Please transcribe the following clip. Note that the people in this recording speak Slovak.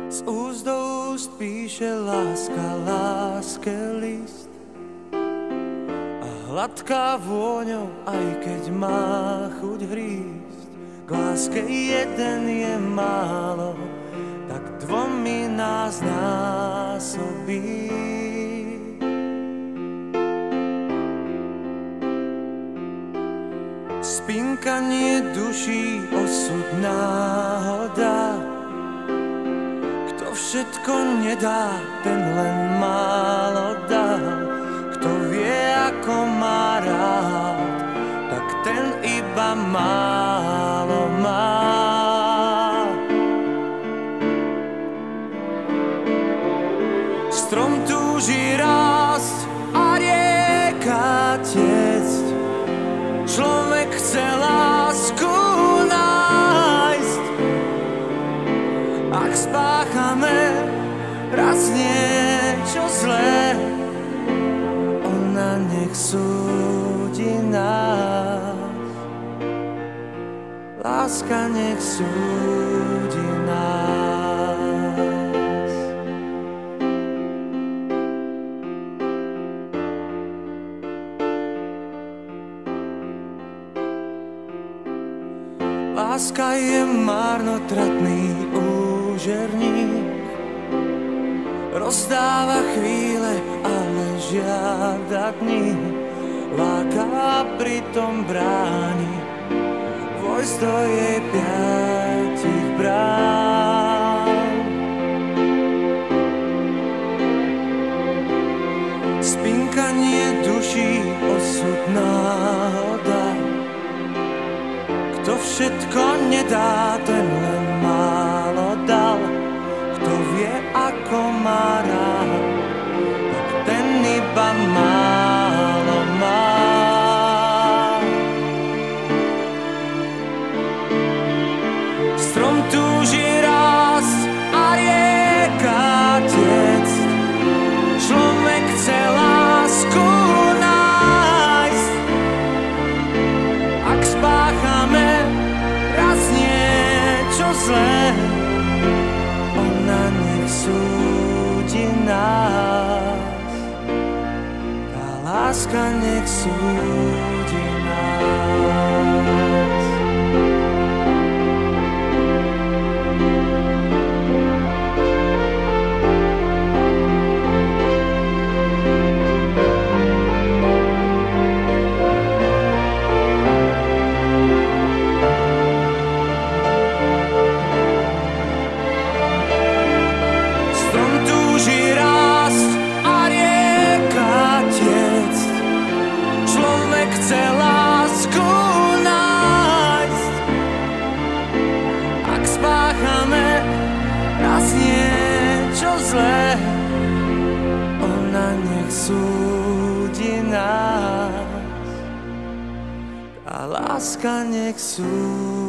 Z úst do úst píše láska, láske list. A hladká vôňou, aj keď má chuť hrísť. K láske jeden je málo, tak dvomi nás násobí. Spinkanie duší, osud, náhoda. Kto všetko nedá, ten len málo dá. Kto vie, ako má rád, tak ten iba málo má. Strom túži rásť a rieka tiecť. Človek chce lásku nájsť. Ak spáchame raz niečo zlé, ona nech súdi nás. Láska nech súdi nás. Láska je marnotratný úžerník, rozdáva chvíle, ale žiada dní. Láka a pritom bráni vojsť do jej 5 brán. Spinkanie duší, osud, náhoda. Kto všetko nedá, ten len málo dal. Kto vie, ako má rád, tak ten iba málo má. Strom túži rásť a rieka tiecť. Človek chce lásku nájsť. Ak spáchame raz niečo zlé, ona nech súdi nás. Tá láska nech súdi nás. Chce lásku nájsť. Ak spáchame raz niečo zlé, ona nech súdi nás. Tá láska nech súdi.